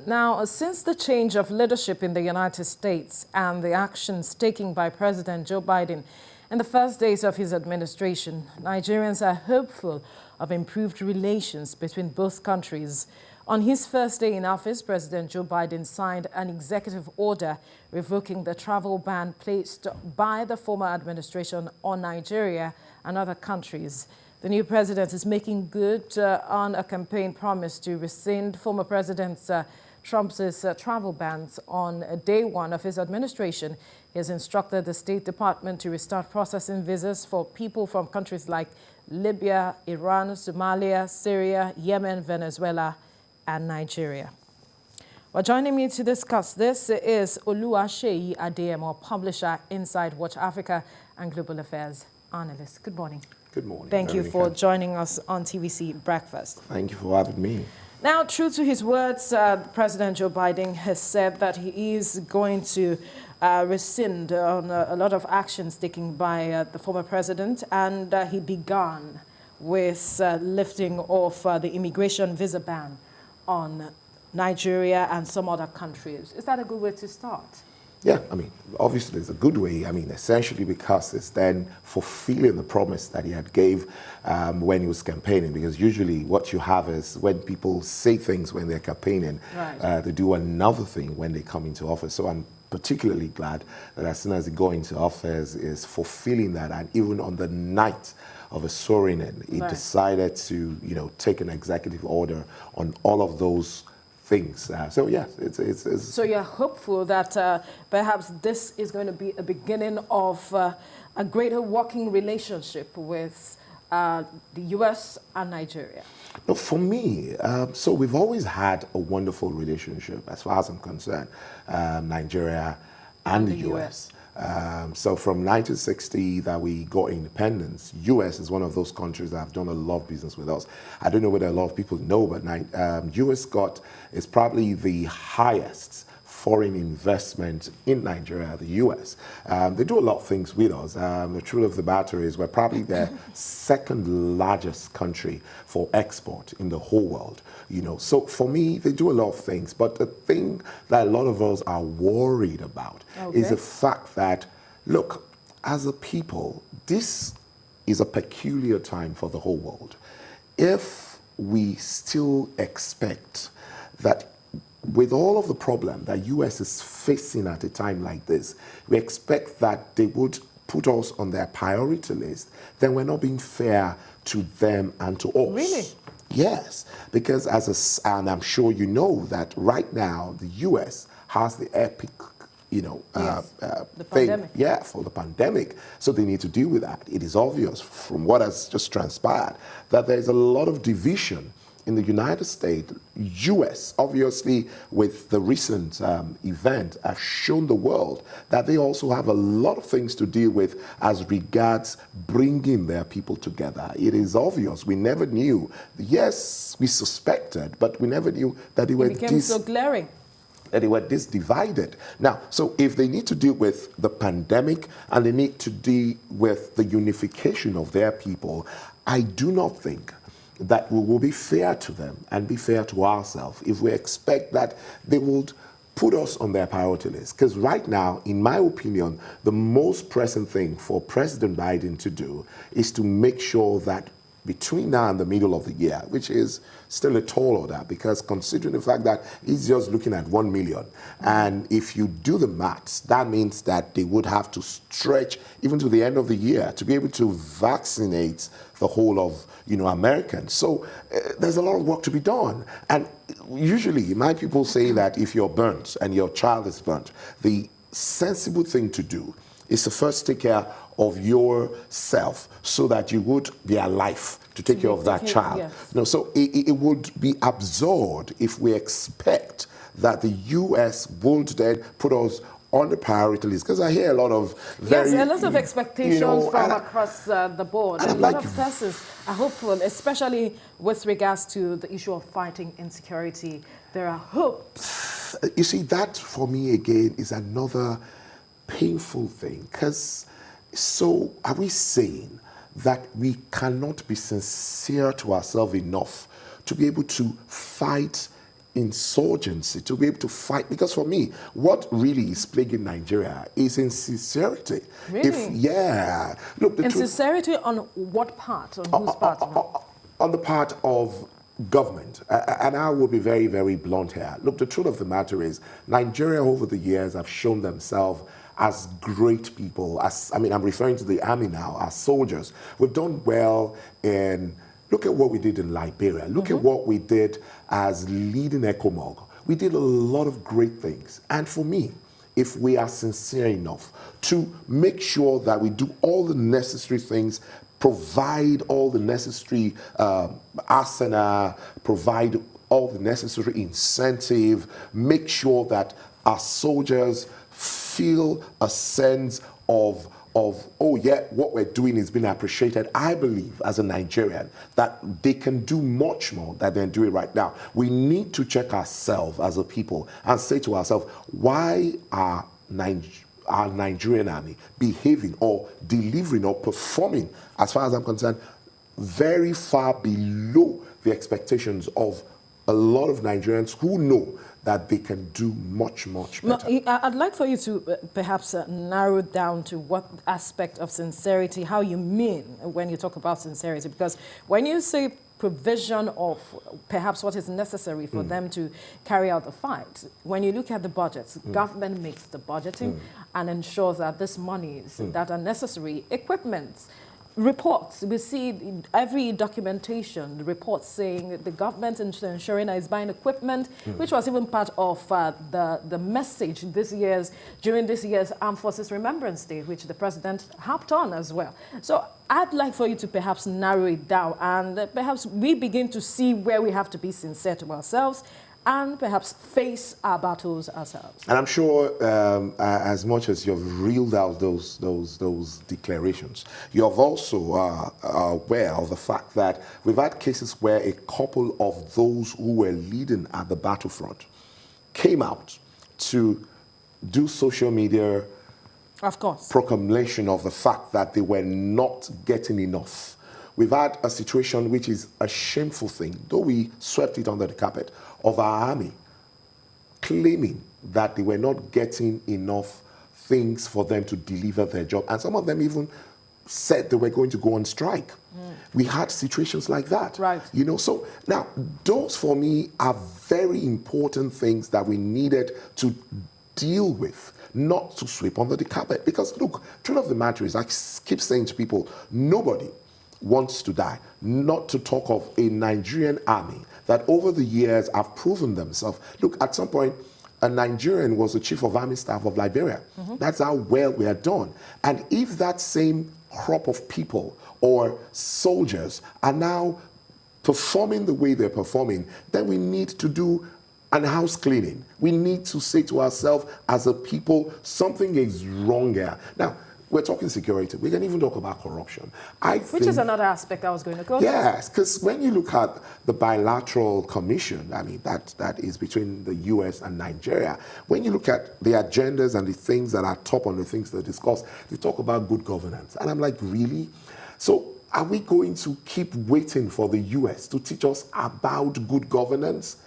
Now, since the change of leadership in the United States and the actions taken by President Joe Biden in the first days of his administration, Nigerians are hopeful of improved relations between both countries. On his first day in office, President Joe Biden signed an executive order revoking the travel ban placed by the former administration on Nigeria and other countries. The new president is making good on a campaign promise to rescind former President Trump's travel bans. On day one of his administration, he has instructed the State Department to restart processing visas for people from countries like Libya, Iran, Somalia, Syria, Yemen, Venezuela, and Nigeria. Well, joining me to discuss this is Oluwaseyi Adeyemo, publisher, Inside Watch Africa and Global Affairs analyst. Good morning. Good morning. Thank you for joining us on TVC Breakfast. Thank you for having me. Now, true to his words, President Joe Biden has said that he is going to rescind on a lot of actions taken by the former president, and he began with lifting off the immigration visa ban on Nigeria and some other countries. Is that a good way to start? Yeah, I mean, obviously it's a good way. I mean, essentially because it's then fulfilling the promise that he had gave when he was campaigning. Because usually what you have is when people say things when they're campaigning, right, they do another thing when they come into office. So I'm particularly glad that as soon as he got into office is fulfilling that. And even on the night of a swearing in, he right, decided to, take an executive order on all of those things. So yeah, it's. So you're hopeful that perhaps this is going to be a beginning of a greater working relationship with the U.S. and Nigeria? No, for me, so we've always had a wonderful relationship as far as I'm concerned, Nigeria and the U.S. So from 1960 that we got independence, U.S. is one of those countries that have done a lot of business with us. I don't know whether a lot of people know, but U.S. is probably the highest foreign investment in Nigeria, the U.S. They do a lot of things with us. The truth of the matter is we're probably the second largest country for export in the whole world. So for me, they do a lot of things. But the thing that a lot of us are worried about is the fact that, look, as a people, this is a peculiar time for the whole world. If we still expect that with all of the problem that U.S. is facing at a time like this, we expect that they would put us on their priority list, then we're not being fair to them and to us. Really? Yes, because and I'm sure you know that right now the U.S. has the epic, the thing, pandemic. Yeah, for the pandemic. So they need to deal with that. It is obvious from what has just transpired that there's a lot of division in the United States. U.S., obviously, with the recent event, have shown the world that they also have a lot of things to deal with as regards bringing their people together. It is obvious. We never knew. Yes, we suspected, but we never knew that they were It became so glaring. That they were this divided. Now, so if they need to deal with the pandemic and they need to deal with the unification of their people, I do not think that we will be fair to them and be fair to ourselves if we expect that they would put us on their priority list. Because right now, in my opinion, the most pressing thing for President Biden to do is to make sure that between now and the middle of the year, which is still a tall order, because considering the fact that he's just looking at 1 million, and if you do the maths, that means that they would have to stretch even to the end of the year to be able to vaccinate the whole of Americans. So there's a lot of work to be done. And usually my people say that if you're burnt and your child is burnt, the sensible thing to do is to first take care of yourself so that you would be alive to take care of that child. Yes. So it would be absurd if we expect that the U.S. would then put us on the priority list, because I hear a lot of a lot of expectations from across the board. And a lot of persons are hopeful, especially with regards to the issue of fighting insecurity. There are hopes. You see, that for me again is another painful thing, because so are we saying that we cannot be sincere to ourselves enough to be able to fight insurgency, to be able to fight. Because for me, what really is plaguing Nigeria is insincerity. Really? Yeah. Look, the insincerity on what part? On whose part? On the part of government. And I will be very, very blunt here. Look, the truth of the matter is, Nigeria over the years have shown themselves as great people. I'm referring to the army now, as soldiers. We've done well in, look at what we did in Liberia. Look at what we did as leading ECOMOG. We did a lot of great things. And for me, if we are sincere enough to make sure that we do all the necessary things, provide all the necessary arsenal, provide all the necessary incentive, make sure that our soldiers feel a sense of, oh yeah, what we're doing is being appreciated. I believe as a Nigerian that they can do much more than they're doing right now. We need to check ourselves as a people and say to ourselves, why are our Nigerian army behaving or delivering or performing, as far as I'm concerned, very far below the expectations of a lot of Nigerians who know that they can do much, much better. I'd like for you to perhaps narrow down to what aspect of sincerity, how you mean when you talk about sincerity, because when you say provision of perhaps what is necessary for them to carry out the fight, when you look at the budgets, government makes the budgeting and ensures that this monies that are necessary, equipment, reports, we see every documentation, reports saying the government ensuring that it's buying equipment, which was even part of the message during this year's Armed Forces Remembrance Day, which the president harped on as well. So I'd like for you to perhaps narrow it down and perhaps we begin to see where we have to be sincere to ourselves and perhaps face our battles ourselves. And I'm sure as much as you've reeled out those declarations, you're also aware of the fact that we've had cases where a couple of those who were leading at the battlefront came out to do social media proclamation of the fact that they were not getting enough. We've had a situation which is a shameful thing, though we swept it under the carpet, of our army claiming that they were not getting enough things for them to deliver their job. And some of them even said they were going to go on strike. We had situations like that. Right. You know, so now those for me are very important things that we needed to deal with, not to sweep under the carpet. Because look, truth of the matter is, I keep saying to people, nobody wants to die, not to talk of a Nigerian army that over the years have proven themselves. Look, at some point, a Nigerian was the chief of army staff of Liberia. That's how well we are done. And if that same crop of people or soldiers are now performing the way they're performing, then we need to do an house cleaning. We need to say to ourselves as a people, something is wrong here. Now, we're talking security. We can even talk about corruption. Which is another aspect I was going to go. Yes, because when you look at the Bilateral Commission, I mean, that is between the US and Nigeria. When you look at the agendas and the things that are top on the things they discuss, they talk about good governance. And I'm like, really? So are we going to keep waiting for the US to teach us about good governance?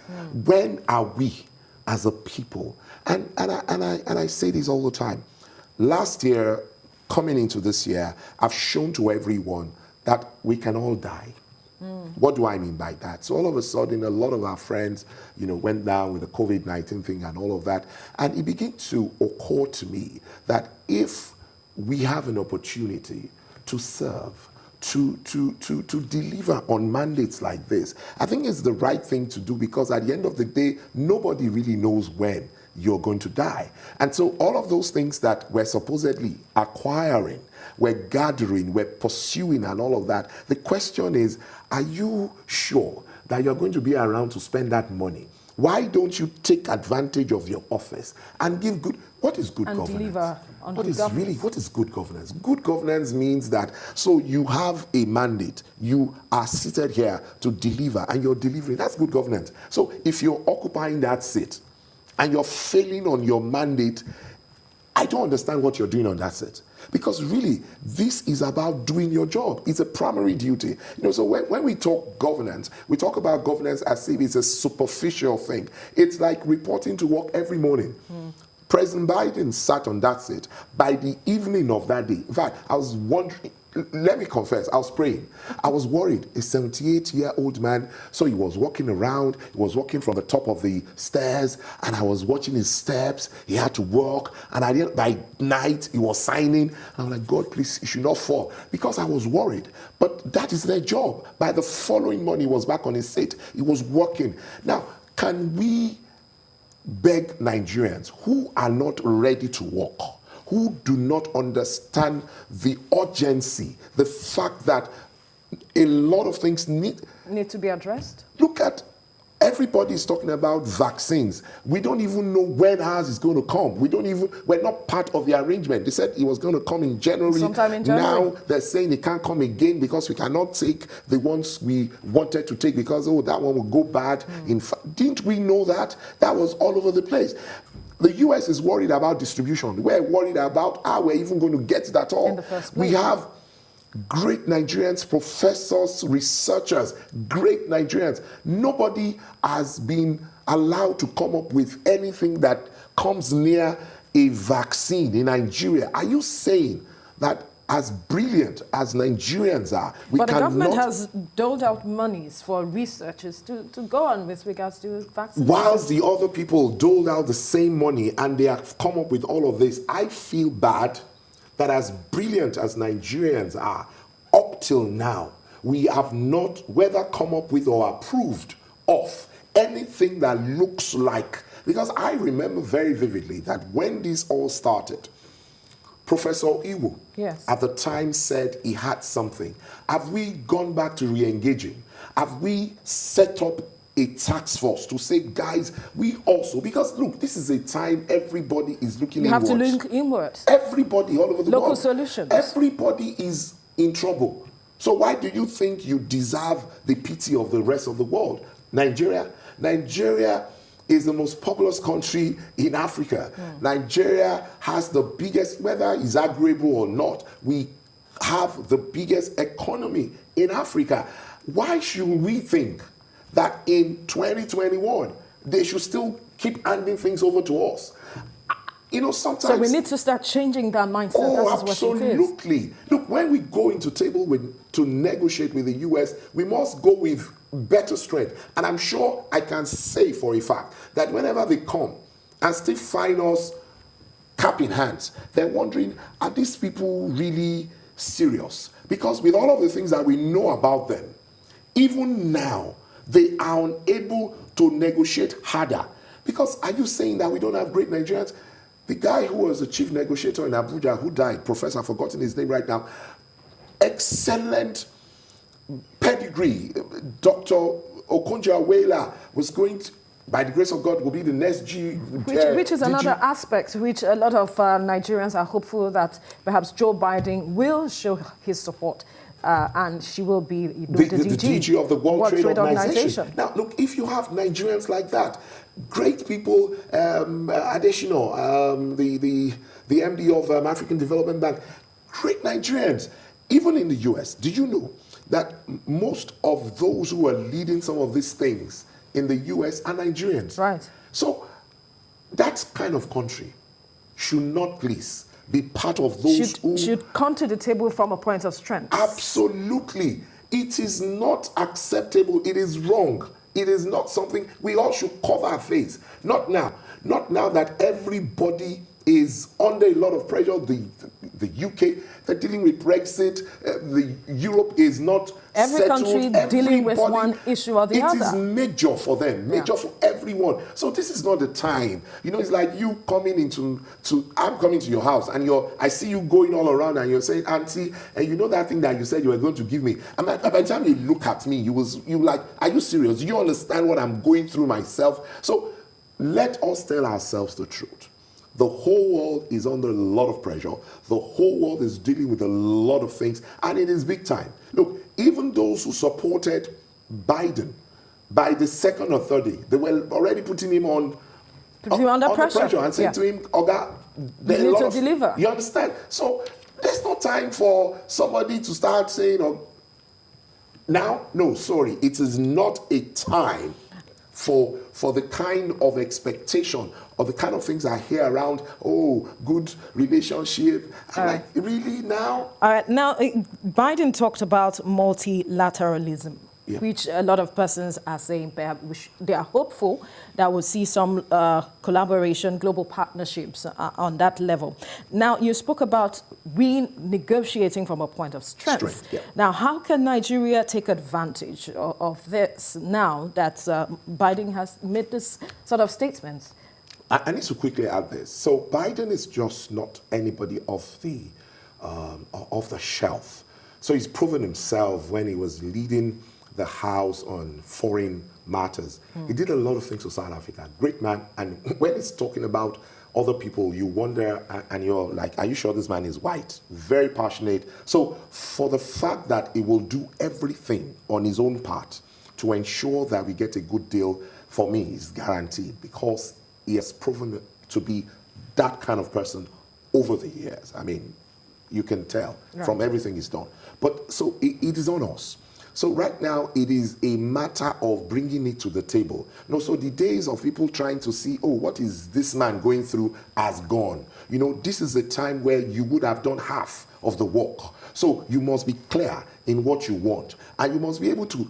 When are we as a people? And I say this all the time. Last year, coming into this year, I've shown to everyone that we can all die. What do I mean by that? So all of a sudden, a lot of our friends, went down with the COVID-19 thing and all of that. And it began to occur to me that if we have an opportunity to serve, to deliver on mandates like this, I think it's the right thing to do, because at the end of the day, nobody really knows when you're going to die. And so all of those things that we're supposedly acquiring, we're gathering, we're pursuing and all of that, the question is, are you sure that you're going to be around to spend that money? Why don't you take advantage of your office and give good, what is good governance? Deliver on what is good governance? Good governance means that, so you have a mandate, you are seated here to deliver and you're delivering, that's good governance. So if you're occupying that seat, and you're failing on your mandate, I don't understand what you're doing on that set. Because really, this is about doing your job. It's a primary duty. So when we talk governance, we talk about governance as if it's a superficial thing. It's like reporting to work every morning. President Biden sat on that seat. By the evening of that day, in fact, I was wondering, let me confess, I was praying. I was worried. A 78-year-old man, so he was walking around, he was walking from the top of the stairs, and I was watching his steps. He had to walk, and by night, he was signing. I'm like, God, please, he should not fall, because I was worried. But that is their job. By the following morning, he was back on his seat. He was working. Now, can we beg Nigerians who are not ready to work, who do not understand the urgency, the fact that a lot of things need to be addressed? Look at, everybody is talking about vaccines. We don't even know when ours is going to come. We're not part of the arrangement. They said it was going to come in January. Sometime in January. Now they're saying it can't come again because we cannot take the ones we wanted to take because, that one will go bad. Didn't we know that? That was all over the place. The US is worried about distribution. We're worried about how we're even going to get that all. In the first place. We have great Nigerians, professors, researchers, great Nigerians. Nobody has been allowed to come up with anything that comes near a vaccine in Nigeria. Are you saying that as brilliant as Nigerians are, but the government has doled out monies for researchers to go on with regards to vaccines? Whilst the other people doled out the same money and they have come up with all of this, I feel bad that as brilliant as Nigerians are, up till now, we have not whether come up with or approved of anything that looks like, because I remember very vividly that when this all started, Professor Iwu at the time said he had something. Have we gone back to re-engaging? Have we set up a task force to say, guys, we also, because look, this is a time everybody is looking inwards. You have to look inwards. Everybody all over the world. Local solutions. Everybody is in trouble. So why do you think you deserve the pity of the rest of the world? Nigeria is the most populous country in Africa. Nigeria has the biggest, whether it's agreeable or not, we have the biggest economy in Africa. Why should we think that in 2021, they should still keep handing things over to us? Sometimes... So we need to start changing that mindset. Oh, absolutely. Look, when we go into table to negotiate with the US, we must go with better strength. And I'm sure I can say for a fact that whenever they come and still find us cap in hands, they're wondering, are these people really serious? Because with all of the things that we know about them, even now, they are unable to negotiate harder. Because are you saying that we don't have great Nigerians? The guy who was the chief negotiator in Abuja, who died, professor, I've forgotten his name right now, excellent pedigree. Dr. Okonjo-Iweala was going to, by the grace of God, will be the next which is another aspect which a lot of Nigerians are hopeful that perhaps Joe Biden will show his support. And she will be the DG of the World Trade Organization. Now, look, if you have Nigerians like that, great people, Adesina, the MD of African Development Bank, great Nigerians. Even in the US, do you know that most of those who are leading some of these things in the US are Nigerians? Right. So that kind of country should not please be part of those who should come to the table from a point of strength. Absolutely. It is not acceptable. It is wrong. It is not something we all should cover our face. Not now. Not now that everybody is under a lot of pressure. The UK, they're dealing with Brexit. Europe is not every settled. Country dealing with one issue or the other. It is major for them, major for everyone. So this is not the time. It's like you coming I'm coming to your house and I see you going all around and you're saying, Auntie, and you know that thing that you said you were going to give me. And by the time you look at me, you like, are you serious? Do you understand what I'm going through myself? So let us tell ourselves the truth. The whole world is under a lot of pressure. The whole world is dealing with a lot of things, and it is big time. Look, even those who supported Biden, by the second or third day, they were already putting him under pressure and saying to him, Oga, There You are a need lot to of- deliver. You understand? So there's no time for somebody to start saying, oh, now, no, sorry, it is not a time for the kind of expectation or the kind of things I hear around, oh, good relationship. I'm like, really now? All right. Now, Biden talked about multilateralism, Yeah. which a lot of persons are saying perhaps they are hopeful that we'll see some collaboration, global partnerships on that level. Now, you spoke about renegotiating from a point of strength. Yeah. Now, how can Nigeria take advantage of this now that Biden has made this sort of statement? I need to quickly add this. So Biden is just not anybody off the shelf. So he's proven himself when he was leading the House on foreign matters. He did a lot of things for South Africa. Great man. And when he's talking about other people, you wonder, and you're like, are you sure this man is white? Very passionate. So for the fact that he will do everything on his own part to ensure that we get a good deal, for me, is guaranteed, because he has proven to be that kind of person over the years. I mean, you can tell from everything he's done. But so it is on us. So right now, it is a matter of bringing it to the table. No, so the days of people trying to see, oh, what is this man going through has gone. You know, this is a time where you would have done half of the work. So you must be clear in what you want. And you must be able to.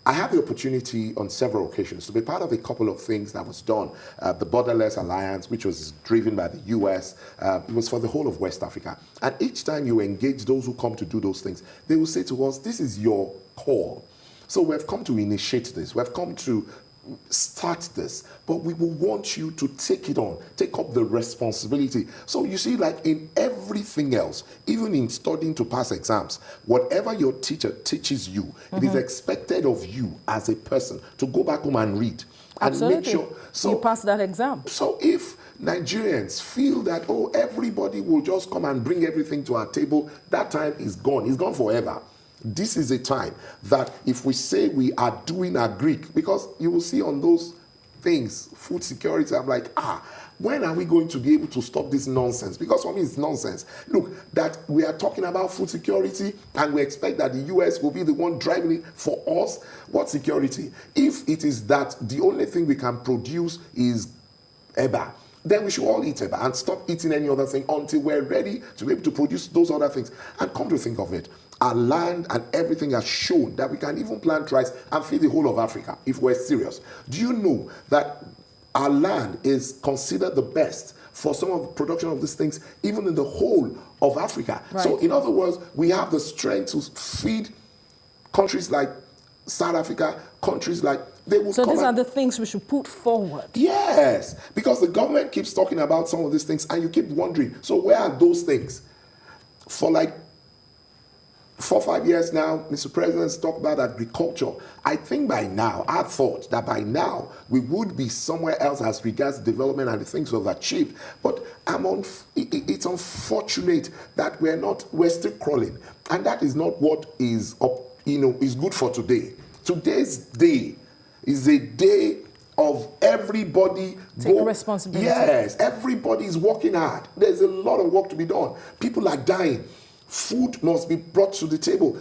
I had the opportunity on several occasions to be part of a couple of things that was done. The Borderless Alliance, which was driven by the US, it was for the whole of West Africa. And each time you engage those who come to do those things, they will say to us, this is your call. So we've come to initiate this. We've come to start this, but we will want you to take it on, take up the responsibility. So you see, like in everything else, even in studying to pass exams, whatever your teacher teaches you, it is expected of you as a person to go back home and read. Absolutely. And make sure. So you pass that exam. So if Nigerians feel that, oh, everybody will just come and bring everything to our table, that time is gone. It's gone forever. This is a time that if we say we are doing a Greek, because you will see on those things, food security, I'm like, when are we going to be able to stop this nonsense? Because for me, it's nonsense. Look, that we are talking about food security and we expect that the US will be the one driving it for us. What security? If it is that the only thing we can produce is eba, then we should all eat eba and stop eating any other thing until we're ready to be able to produce those other things. And come to think of it, our land and everything has shown that we can even plant rice and feed the whole of Africa if we're serious. Do you know that our land is considered the best for some of the production of these things, even in the whole of Africa? Right. So in other words, we have the strength to feed countries like South Africa, countries like, they will So come these are the things we should put forward. Yes, because the government keeps talking about some of these things and you keep wondering, so where are those things? For like 4 or 5 years now, Mr. President's talked about agriculture. I think by now, I thought that by now, we would be somewhere else as regards development and the things we've achieved. But it's unfortunate that we're still crawling. And that is not what is good for today. Today's day is a day of everybody Take responsibility. Yes, everybody is working hard. There's a lot of work to be done. People are dying. Food must be brought to the table.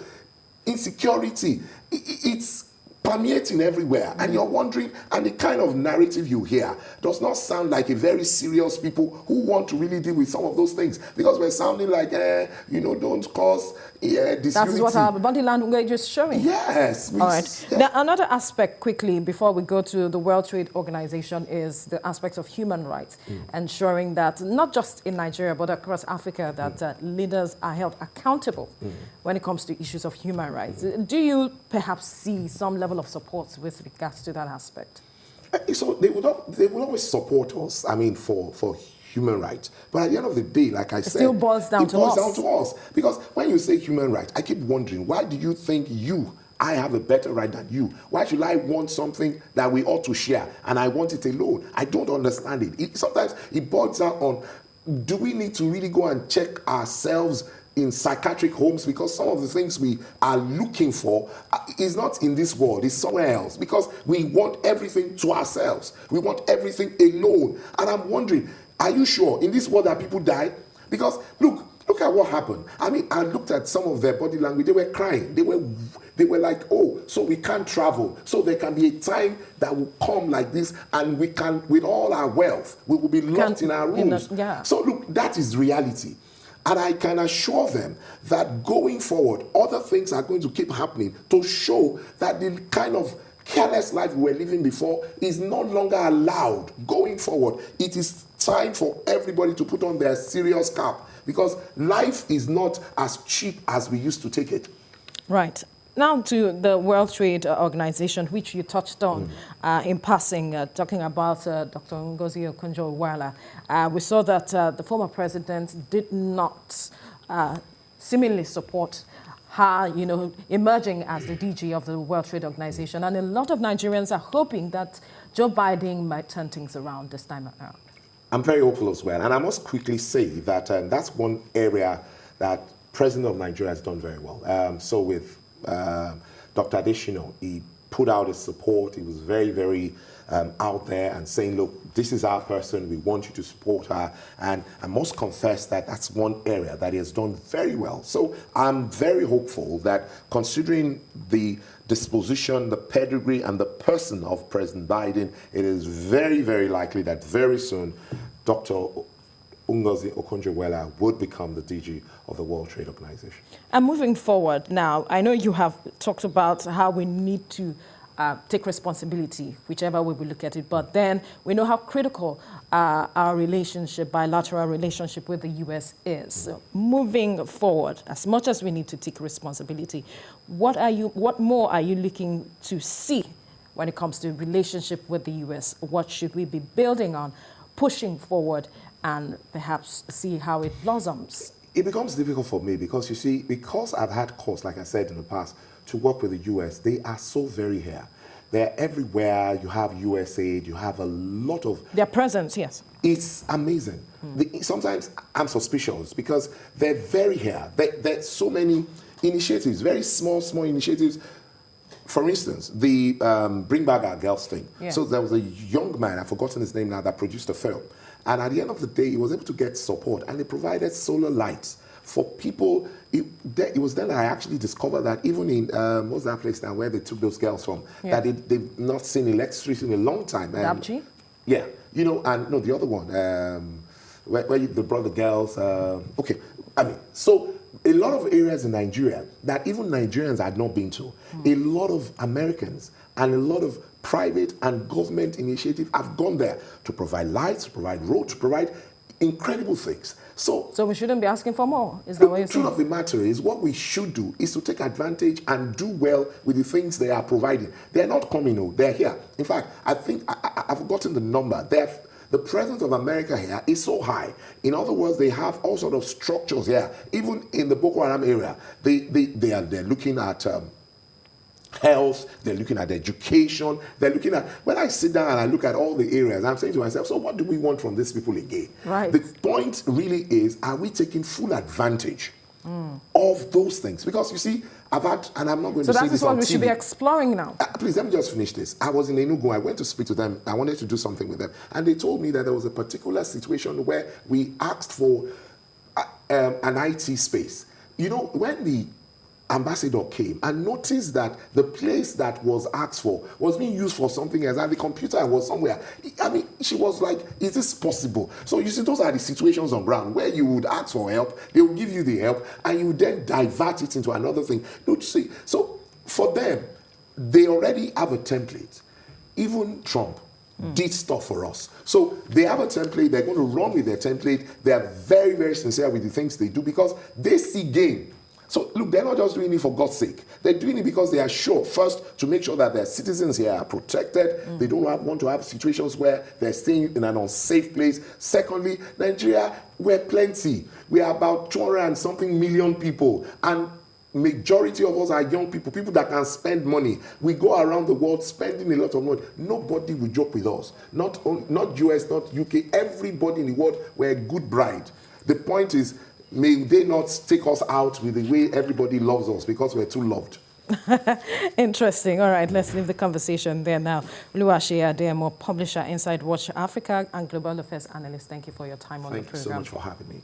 Insecurity, it's permeating everywhere. And you're wondering, and the kind of narrative you hear does not sound like a very serious people who want to really deal with some of those things. Because we're sounding like, don't cause disunity. That is what our body language is showing. Yes. All right. Yeah. Now, another aspect, quickly, before we go to the World Trade Organization, is the aspect of human rights, ensuring that not just in Nigeria, but across Africa, that leaders are held accountable when it comes to issues of human rights. Do you perhaps see some level of support with regards to that aspect? So they would always support us, for human rights. But at the end of the day, like I said, still boils down to us. Because when you say human rights, I keep wondering, why do you think I have a better right than you? Why should I want something that we ought to share and I want it alone? I don't understand it. Sometimes it boils down on, do we need to really go and check ourselves in psychiatric homes, because some of the things we are looking for is not in this world, it's somewhere else, because we want everything to ourselves. We want everything alone. And I'm wondering, are you sure in this world that people die? Because look at what happened. I mean, I looked at some of their body language. They were crying. They were like, oh, so we can't travel. So there can be a time that will come like this, and we can, with all our wealth, we will be locked in our rooms. So look, that is reality. And I can assure them that going forward, other things are going to keep happening to show that the kind of careless life we were living before is no longer allowed going forward. It is time for everybody to put on their serious cap, because life is not as cheap as we used to take it. Right. Now to the World Trade Organization, which you touched on in passing, talking about Dr. Ngozi Okonjo-Iweala. We saw that the former president did not seemingly support her, emerging as the DG of the World Trade Organization. And a lot of Nigerians are hoping that Joe Biden might turn things around this time around. I'm very hopeful as well. And I must quickly say that that's one area that President of Nigeria has done very well. So with Dr. Adesina, he put out his support. He was very, very out there and saying, look, this is our person. We want you to support her. And I must confess that that's one area that he has done very well. So I'm very hopeful that, considering the disposition, the pedigree, and the person of President Biden, it is very, very likely that very soon Dr. Ngozi Okonjo-Iweala would become the DG of the World Trade Organization. And moving forward now, I know you have talked about how we need to take responsibility, whichever way we look at it, but then we know how critical our relationship, bilateral relationship with the U.S. is. So moving forward, as much as we need to take responsibility, what more are you looking to see when it comes to relationship with the U.S.? What should we be building on, pushing forward, and perhaps see how it blossoms? It becomes difficult for me because, you see, because I've had calls, like I said in the past, to work with the U.S., they are so very here. They're everywhere. You have USAID, you have a lot of... Their presence, yes. It's amazing. Sometimes I'm suspicious because they're very here. There's so many initiatives, very small initiatives. For instance, the Bring Back Our Girls thing. Yeah. So there was a young man, I've forgotten his name now, that produced a film. And at the end of the day, he was able to get support, and they provided solar lights for people. It was then I actually discovered that even in, what's that place now where they took those girls from, that they've not seen electricity in a long time. Dabchi? Yeah, and no, the other one, where they brought the girls, okay. I mean, so a lot of areas in Nigeria that even Nigerians had not been to, a lot of Americans and a lot of private and government initiatives have gone there to provide lights, to provide roads, to provide incredible things. So we shouldn't be asking for more, is that what you're saying? The truth of the matter is, what we should do is to take advantage and do well with the things they are providing. They're not coming, they're here. In fact, I think I've forgotten the number. The presence of America here is so high. In other words, they have all sorts of structures here. Even in the Boko Haram area, they're looking at health, they're looking at education, they're looking at, when I sit down and I look at all the areas, I'm saying to myself, so what do we want from these people again? Right. The point really is, are we taking full advantage of those things? Because you see, I've had, and I'm not going to say this on TV. So that is what we should be exploring now. Please, let me just finish this. I was in Enugu, I went to speak to them, I wanted to do something with them, and they told me that there was a particular situation where we asked for an IT space. You know, when the ambassador came and noticed that the place that was asked for was being used for something else, and the computer was somewhere. I mean, she was like, is this possible? So you see, those are the situations on ground where you would ask for help, they will give you the help, and you then divert it into another thing. Don't you see? So for them, they already have a template. Even Trump did stuff for us. So they have a template, they're going to run with their template. They are very, very sincere with the things they do because they see gain. So look, they're not just doing it for God's sake. They're doing it because they are sure, first, to make sure that their citizens here are protected. They don't want to have situations where they're staying in an unsafe place. Secondly, Nigeria, we're plenty. We are about 200 and something million people. And majority of us are young people, people that can spend money. We go around the world spending a lot of money. Nobody will joke with us. Not US, not UK. Everybody in the world, we're a good bride. The point is, may they not take us out with the way everybody loves us because we're too loved. Interesting. All right, let's leave the conversation there now. Oluwaseyi Adeyemo, publisher, Inside Watch Africa, and Global Affairs Analyst. Thank you for your time on the program. Thank you so much for having me.